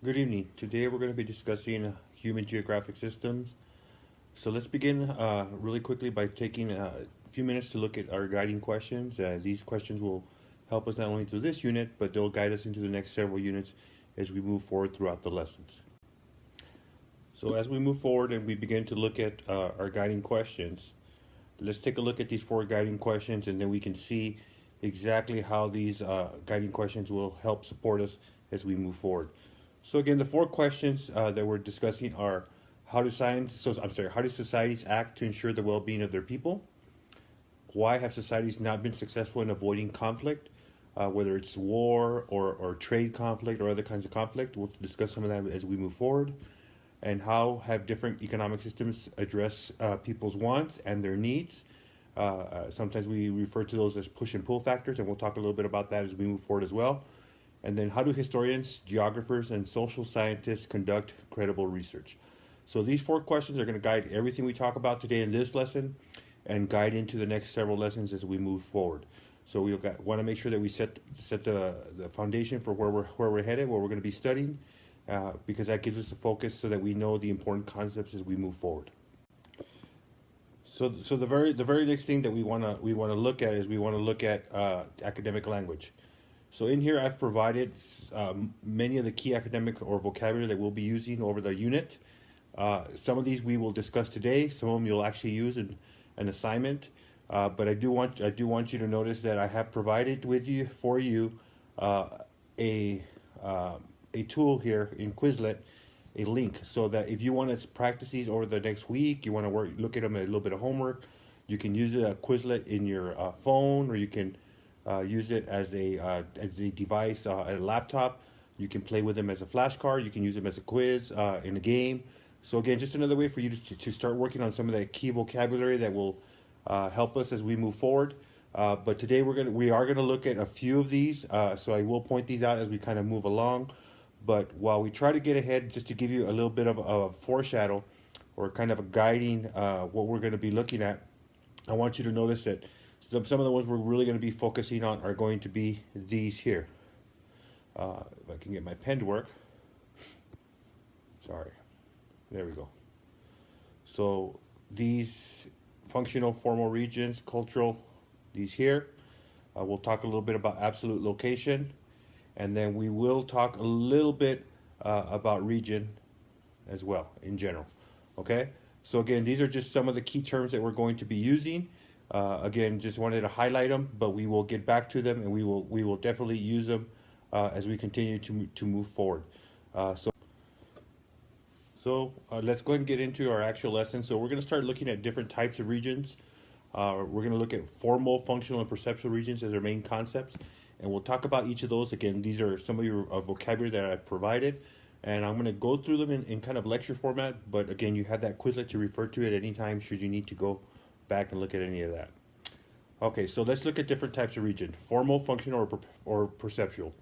Good evening. Today we're going to be discussing human geographic systems. So let's begin really quickly by taking a few minutes to look at our guiding questions. These questions will help us not only through this unit, but they'll guide us into the next several units as we move forward throughout the lessons. So as we move forward and we begin to look at our guiding questions, let's take a look at these four guiding questions, and then we can see exactly how these guiding questions will help support us as we move forward. So again, the four questions that we're discussing are: how do societies act to ensure the well-being of their people? Why have societies not been successful in avoiding conflict, whether it's war or trade conflict or other kinds of conflict? We'll discuss some of that as we move forward. And how have different economic systems address people's wants and their needs? Sometimes we refer to those as push and pull factors, and we'll talk a little bit about that as we move forward as well. And then how do historians, geographers, and social scientists conduct credible research? So these four questions are going to guide everything we talk about today in this lesson and guide into the next several lessons as we move forward. So we want to make sure that we set the foundation for where we're headed, what we're going to be studying, because that gives us a focus so that we know the important concepts as we move forward. So the very next thing that we want to look at is we want to look at academic language. So in here I've provided many of the key academic or vocabulary that we'll be using over the unit. Some of these we will discuss today. Some of them you'll actually use in an assignment. But I do want you to notice that I have provided for you a tool here in Quizlet, a link, so that if you want to practice these over the next week, you want to look at them at a little bit of homework, you can use a Quizlet in your phone, or you can use it as a device, a laptop. You can play with them as a flashcard. You can use them as a quiz in a game. So again, just another way for you to start working on some of that key vocabulary that will help us as we move forward. But today we are gonna look at a few of these. So I will point these out as we kind of move along. But while we try to get ahead, just to give you a little bit of a foreshadow or kind of a guiding what we're going to be looking at, I want you to notice that some of the ones we're really going to be focusing on are going to be these here. If I can get my pen to work. Sorry. There we go. So these functional, formal regions, cultural, these here. We'll talk a little bit about absolute location. And then we will talk a little bit about region as well in general. Okay? So again, these are just some of the key terms that we're going to be using. Again, just wanted to highlight them, but we will get back to them, and we will definitely use them as we continue to move forward. So let's go ahead and get into our actual lesson. So we're going to start looking at different types of regions. We're going to look at formal, functional, and perceptual regions as our main concepts, and we'll talk about each of those. Again, these are some of your vocabulary that I've provided, and I'm going to go through them in kind of lecture format, but again, you have that Quizlet to refer to at any time should you need to go back and look at any of that. Okay, so let's look at different types of region: formal, functional, or perceptual.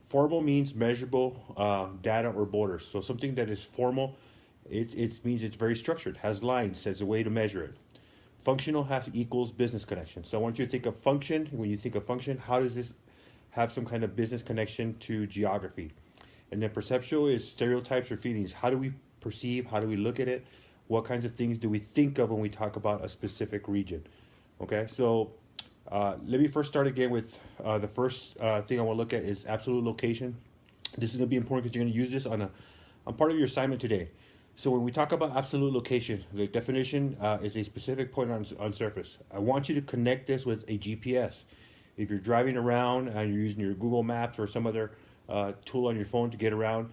Formal means measurable data or borders. So something that is formal, it means it's very structured, has lines, has a way to measure it. Functional equals business connection. So I want you to think of function. When you think of function, how does this have some kind of business connection to geography? And then perceptual is stereotypes or feelings. How do we perceive? How do we look at it? What kinds of things do we think of when we talk about a specific region? Okay, so let me first start again with the first thing I want to look at is absolute location. This is going to be important because you're going to use this on part of your assignment today. So when we talk about absolute location, the definition is a specific point on surface. I want you to connect this with a GPS. If you're driving around and you're using your Google Maps or some other tool on your phone to get around,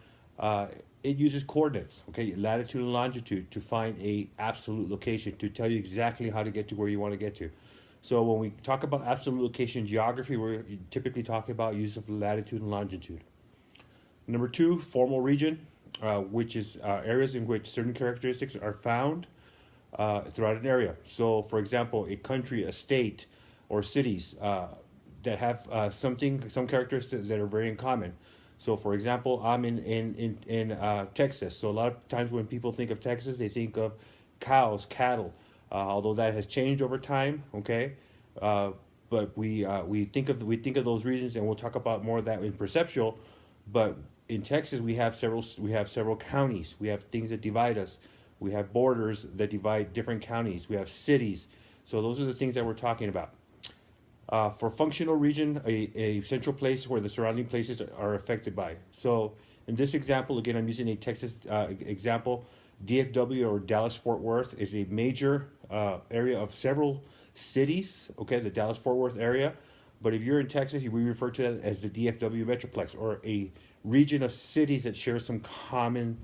it uses coordinates, okay, latitude and longitude, to find a absolute location, to tell you exactly how to get to where you want to get to. So when we talk about absolute location geography, we're typically talking about use of latitude and longitude. Number two, formal region, which is areas in which certain characteristics are found throughout an area. So for example, a country, a state, or cities that have some characteristics that are very in common. So for example, I'm in Texas. So a lot of times when people think of Texas, they think of cows, cattle, although that has changed over time, okay? But we think of those regions, and we'll talk about more of that in perceptual. But in Texas we have several counties. We have things that divide us. We have borders that divide different counties. We have cities. So those are the things that we're talking about. For functional region, a central place where the surrounding places are affected by. So in this example, again, I'm using a Texas example. DFW, or Dallas-Fort Worth, is a major area of several cities, okay, the Dallas-Fort Worth area. But if you're in Texas, we refer to that as the DFW Metroplex, or a region of cities that share some common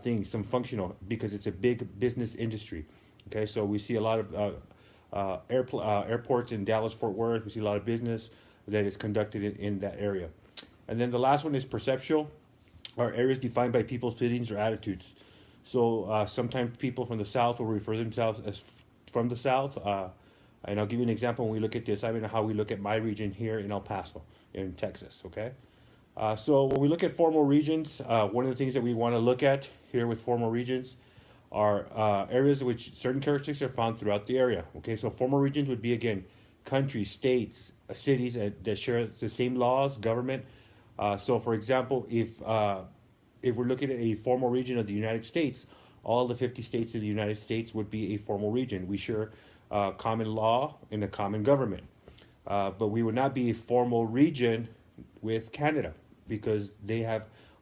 things, some functional, because it's a big business industry. Okay, so we see a lot of airports in Dallas-Fort Worth. We see a lot of business that is conducted in that area. And then the last one is perceptual, are areas defined by people's feelings or attitudes. So sometimes people from the South will refer themselves as from the South. And I'll give you an example when we look at the assignment of how we look at my region here in El Paso, in Texas, okay? So when we look at formal regions, one of the things that we want to look at here with formal regions are areas in which certain characteristics are found throughout the area, okay? So formal regions would be, again, countries, states, cities that share the same laws, government. So for example, if we're looking at a formal region of the United States, all the 50 states of the United States would be a formal region. We share common law and a common government. But we would not be a formal region with Canada, because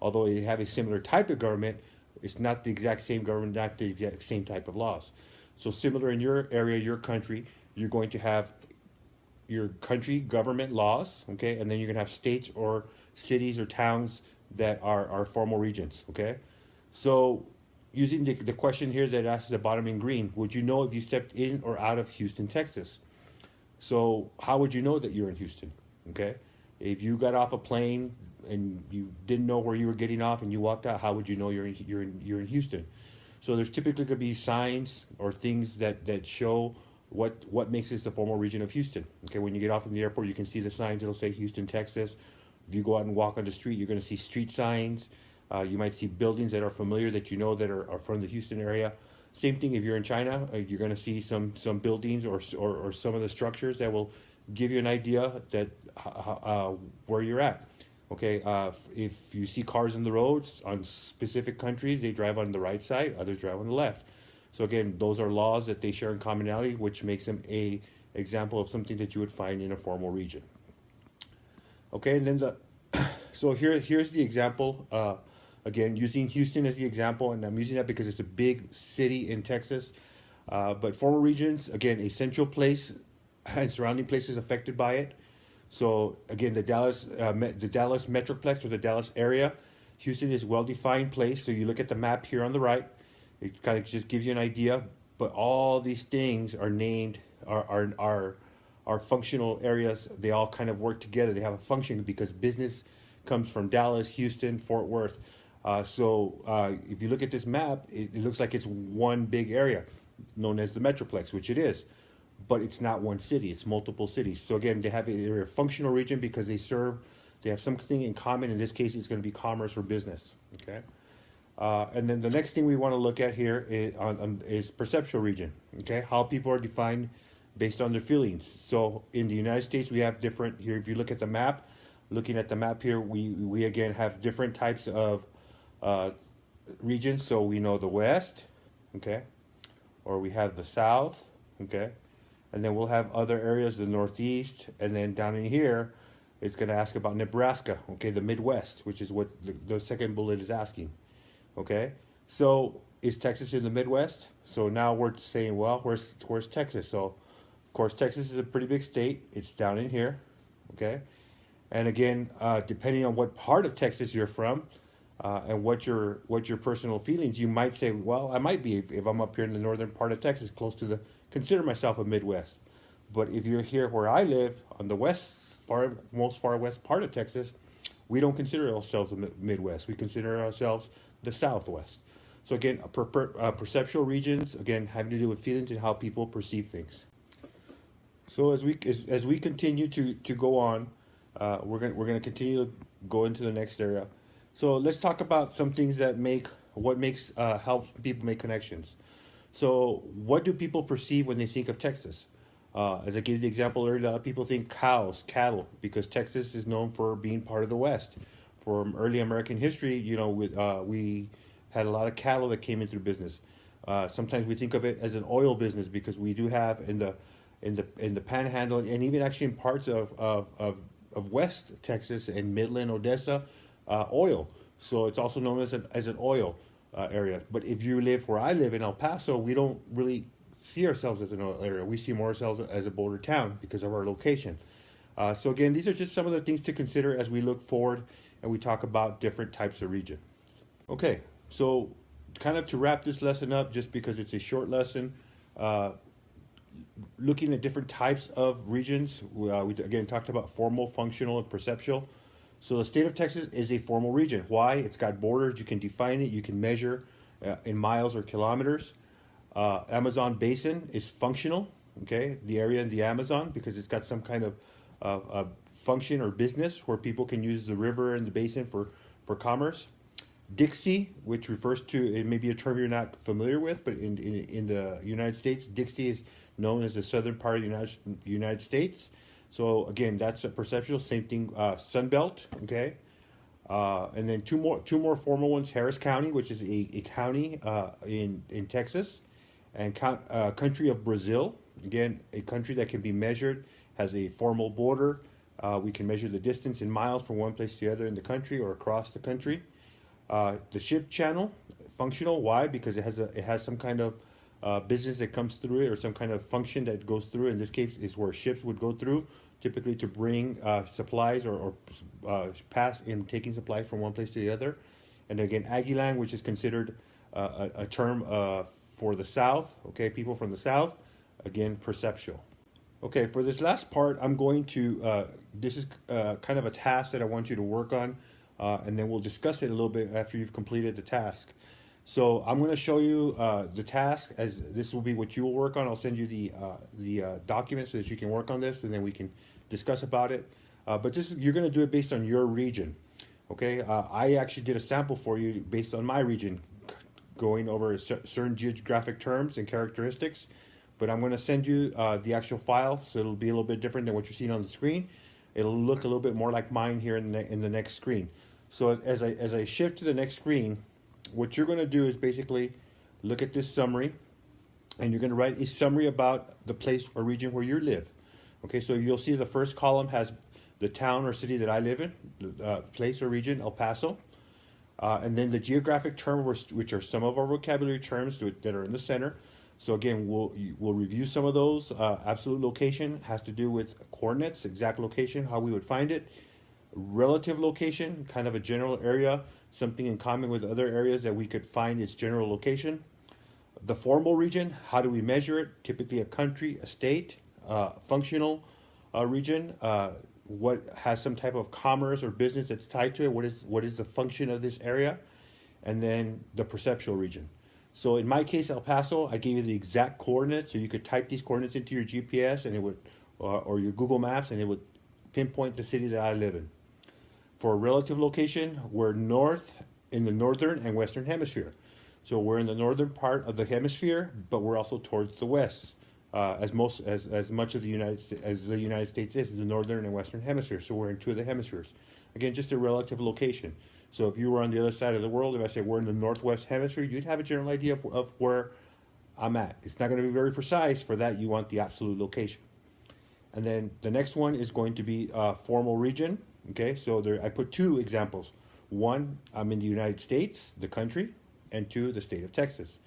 although they have a similar type of government, it's not the exact same government, not the exact same type of laws. So similar in your area, your country, you're going to have your country government laws, okay? And then you're gonna have states or cities or towns that are formal regions, okay? So using the question here that asked at the bottom in green, would you know if you stepped in or out of Houston, Texas? So how would you know that you're in Houston, okay? If you got off a plane and you didn't know where you were getting off and you walked out, how would you know you're in Houston? So there's typically going to be signs or things that show what makes this the formal region of Houston. Okay, when you get off from the airport, you can see the signs. It'll say Houston, Texas. If you go out and walk on the street, you're going to see street signs. You might see buildings that are familiar that you know that are from the Houston area. Same thing if you're in China, you're going to see some buildings or some of the structures that will give you an idea that where you're at. Okay, if you see cars on the roads on specific countries, they drive on the right side, others drive on the left. So again, those are laws that they share in commonality, which makes them a example of something that you would find in a formal region. Okay, and then so here's the example. Again, using Houston as the example, and I'm using that because it's a big city in Texas. But formal regions, again, a central place and surrounding places affected by it. So again, the Dallas Metroplex, or the Dallas area, Houston is a well-defined place. So you look at the map here on the right, it kind of just gives you an idea. But all these things are named are functional areas. They all kind of work together. They have a function because business comes from Dallas, Houston, Fort Worth. So if you look at this map, it looks like it's one big area known as the Metroplex, which it is. But it's not one city, it's multiple cities. So again, they're a functional region because they have something in common. In this case, it's going to be commerce or business, okay? And then the next thing we want to look at here is perceptual region, okay? How people are defined based on their feelings. So in the United States, we have different, here if you look at the map, looking at the map here, we again have different types of regions. So we know the West, okay? Or we have the South, okay? And then we'll have other areas, the Northeast, and then down in here, it's going to ask about Nebraska, okay, the Midwest, which is what the second bullet is asking, okay? So is Texas in the Midwest? So now we're saying, well, where's Texas? So, of course, Texas is a pretty big state. It's down in here, okay? And again, depending on what part of Texas you're from and what your personal feelings, you might say, well, I might be if I'm up here in the northern part of Texas, close to consider myself a Midwest. But if you're here where I live, on the most far west part of Texas, we don't consider ourselves a Midwest. We consider ourselves the Southwest. So again, perceptual regions, again, having to do with feelings and how people perceive things. So as we continue to go on, we're gonna continue to go into the next area. So let's talk about some things that helps people make connections. So what do people perceive when they think of Texas? As I gave the example earlier, a lot of people think cows, cattle, because Texas is known for being part of the West, from early American history, we had a lot of cattle that came in through business. Sometimes we think of it as an oil business because we do have in the Panhandle and even actually in parts of West Texas and Midland, Odessa, oil. So it's also known as an oil area. But if you live where I live in El Paso, we don't really see ourselves as an oil area. We see more ourselves as a border town because of our location. So again, these are just some of the things to consider as we look forward and we talk about different types of region. Okay, so kind of to wrap this lesson up, just because it's a short lesson, looking at different types of regions, we again talked about formal, functional, and perceptual. So the state of Texas is a formal region. Why? It's got borders. You can define it. You can measure in miles or kilometers. Amazon basin is functional. Okay, the area in the Amazon because it's got some kind of function or business where people can use the river and the basin for commerce. Dixie, which refers to, it may be a term you're not familiar with, but in the United States, Dixie is known as the southern part of the United States. So again, that's a perceptual. Same thing, Sunbelt. Okay, and then two more formal ones: Harris County, which is a county in Texas, and country of Brazil. Again, a country that can be measured, has a formal border. We can measure the distance in miles from one place to the other in the country or across the country. The ship channel, functional. Why? Because it has some kind of business that comes through it or some kind of function that goes through. In this case, is where ships would go through, typically to bring supplies or pass in taking supplies from one place to the other. And again, Aguilan, which is considered a term for the South. Okay, people from the South. Again, perceptual. Okay, for this last part, I'm going to, this is kind of a task that I want you to work on, and then we'll discuss it a little bit after you've completed the task. So I'm going to show you the task, as this will be what you will work on. I'll send you the document so that you can work on this, and then we can discuss about it. But you're going to do it based on your region. Okay, I actually did a sample for you based on my region, going over certain geographic terms and characteristics. But I'm going to send you the actual file, so it'll be a little bit different than what you're seeing on the screen. It'll look a little bit more like mine here in the next screen. So as I shift to the next screen, what you're going to do is basically look at this summary, and you're going to write a summary about the place or region where you live. Okay, so you'll see the first column has the town or city that I live in, the place or region, El Paso. And then the geographic term, which are some of our vocabulary terms that are in the center. So again, we'll review some of those. Absolute location has to do with coordinates, exact location, how we would find it. Relative location, kind of a general area, something in common with other areas that we could find its general location. The formal region, how do we measure it? Typically a country, a state. Functional region, what has some type of commerce or business that's tied to it? What is the function of this area? And then the perceptual region. So in my case, El Paso, I gave you the exact coordinates, so you could type these coordinates into your GPS and it would, or your Google Maps, and it would pinpoint the city that I live in. For a relative location, we're north in the northern and western hemisphere. So we're in the northern part of the hemisphere, but we're also towards the west, as much of the United States as the United States is the northern and western hemisphere. So we're in two of the hemispheres. Again, just a relative location. So if you were on the other side of the world, if I say we're in the northwest hemisphere, you'd have a general idea of where I'm at. It's not going to be very precise. For that, you want the absolute location. And then the next one is going to be formal region. Okay, so I put two examples. One, I'm in the United States, the country, and two, the state of Texas.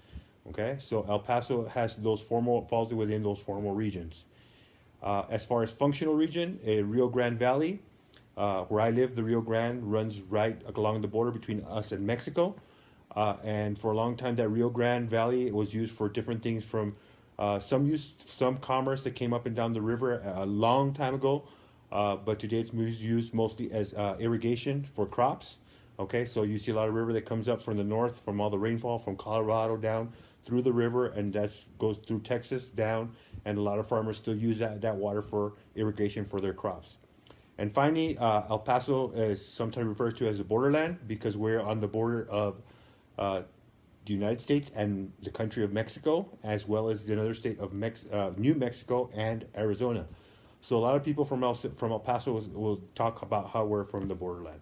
Okay, so El Paso has falls within those formal regions. As far as functional region, a Rio Grande Valley. Where I live, the Rio Grande runs right along the border between us and Mexico. And for a long time, that Rio Grande Valley was used for different things, from some commerce that came up and down the river a long time ago. But today it's used mostly as irrigation for crops. Okay, so you see a lot of river that comes up from the north, from all the rainfall from Colorado down through the river, and that goes through Texas down. And a lot of farmers still use that water for irrigation for their crops. And finally, El Paso is sometimes referred to as the borderland because we're on the border of the United States and the country of Mexico, as well as another state of New Mexico and Arizona. So a lot of people from El Paso will talk about how we're from the borderland.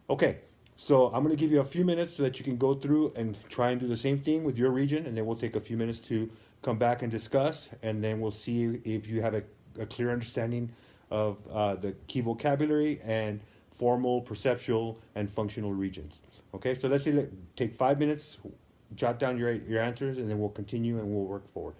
Okay, so I'm going to give you a few minutes so that you can go through and try and do the same thing with your region, and then we'll take a few minutes to come back and discuss, and then we'll see if you have a clear understanding of the key vocabulary and formal, perceptual, and functional regions. Okay, so let's say take 5 minutes, jot down your answers, and then we'll continue and we'll work forward.